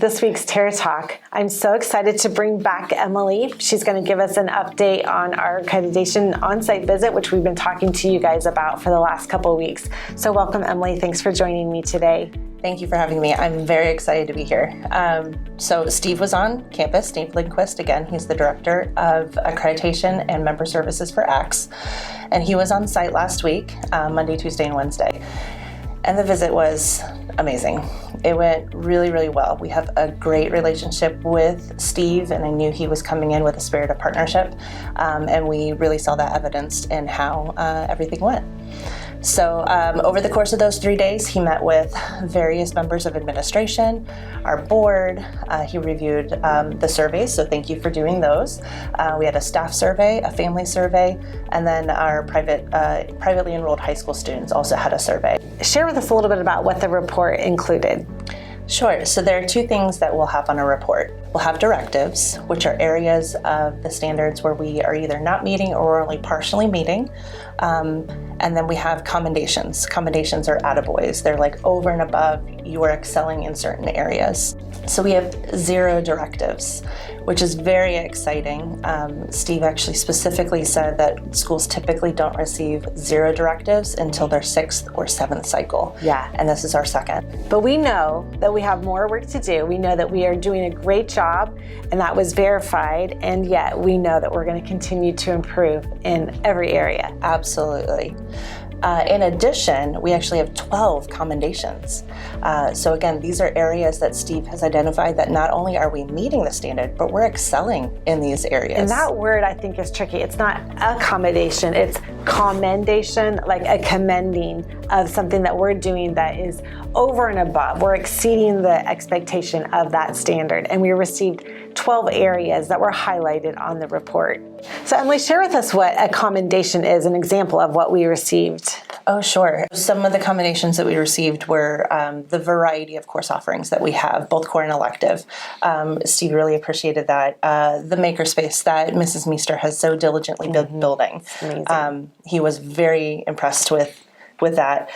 this week's Terra Talk. I'm so excited to bring back Emily. She's going to give us an update on our accreditation on-site visit, which we've been talking to you guys about for the last couple of weeks. So welcome, Emily. Thanks for joining me today. Thank you for having me. I'm very excited to be here. So Steve was on campus, Steve Lindquist, again, he's the Director of Accreditation and Member Services for ACTS, and he was on site last week, Monday, Tuesday, and Wednesday. And the visit was amazing. It went really, really well. We have a great relationship with Steve, and I knew he was coming in with a spirit of partnership, and we really saw that evidenced in how everything went. So over the course of those 3 days, he met with various members of administration, our board. He reviewed the surveys, so thank you for doing those. We had a staff survey, a family survey, and then our privately enrolled high school students also had a survey. Share with us a little bit about what the report included. Sure. So there are two things that we'll have on a report. We'll have directives, which are areas of the standards where we are either not meeting or only partially meeting. And then we have commendations. Commendations are attaboys. They're like over and above, you are excelling in certain areas. So we have 0 directives, which is very exciting. Steve actually specifically said that schools typically don't receive 0 directives until their 6th or 7th cycle. Yeah. And this is our 2nd. But we know that we have more work to do. We know that we are doing a great job, and that was verified, and yet we know that we're going to continue to improve in every area. Absolutely. In addition, we actually have 12 commendations. So again, these are areas that Steve has identified that not only are we meeting the standard, but we're excelling in these areas. And that word I think is tricky. It's not accommodation, it's commendation, like a commending of something that we're doing that is over and above. We're exceeding the expectation of that standard. And we received 12 areas that were highlighted on the report. So Emily, share with us what a commendation is, an example of what we received. Oh, sure. Some of the commendations that we received were the variety of course offerings that we have, both core and elective. Steve really appreciated that. The makerspace that Mrs. Meester has so diligently been building. He was very impressed with that.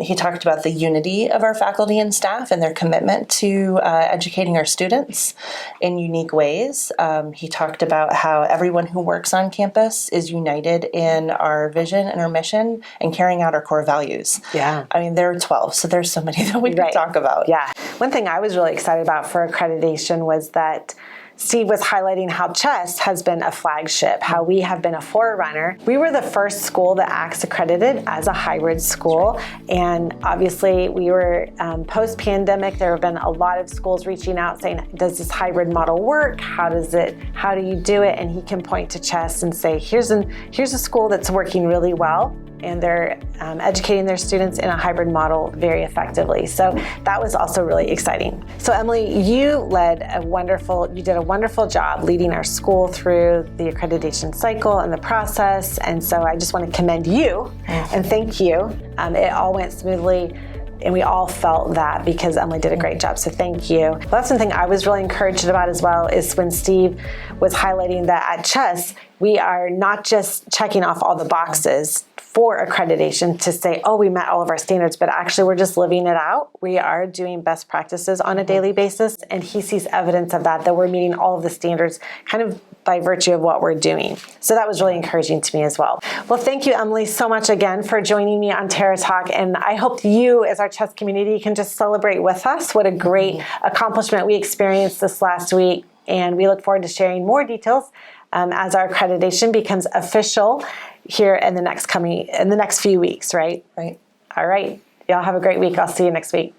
He talked about the unity of our faculty and staff and their commitment to educating our students in unique ways. He talked about how everyone who works on campus is united in our vision and our mission and carrying out our core values. Yeah. I mean, there are 12, so there's so many that we could talk about. Yeah. One thing I was really excited about for accreditation was that Steve was highlighting how CHEST has been a flagship, how we have been a forerunner. We were the first school that ACTS accredited as a hybrid school, and obviously we were post-pandemic. There have been a lot of schools reaching out saying, does this hybrid model work? How do you do it? And he can point to CHEST and say, here's a school that's working really well, and they're educating their students in a hybrid model very effectively. So that was also really exciting. So Emily, you did a wonderful job leading our school through the accreditation cycle and the process. And so I just want to commend you and thank you. It all went smoothly, and we all felt that because Emily did a great job, so thank you. Well, that's something I was really encouraged about as well, is when Steve was highlighting that at CHEST, we are not just checking off all the boxes for accreditation to say, oh, we met all of our standards, but actually we're just living it out. We are doing best practices on a daily basis, and he sees evidence of that we're meeting all of the standards kind of by virtue of what we're doing. So that was really encouraging to me as well. Well, thank you, Emily, so much again for joining me on Terra Talk, and I hope you, as our CHEST community, can just celebrate with us what a great accomplishment we experienced this last week, and we look forward to sharing more details as our accreditation becomes official here in the next few weeks, right? Right. All right. Y'all have a great week. I'll see you next week.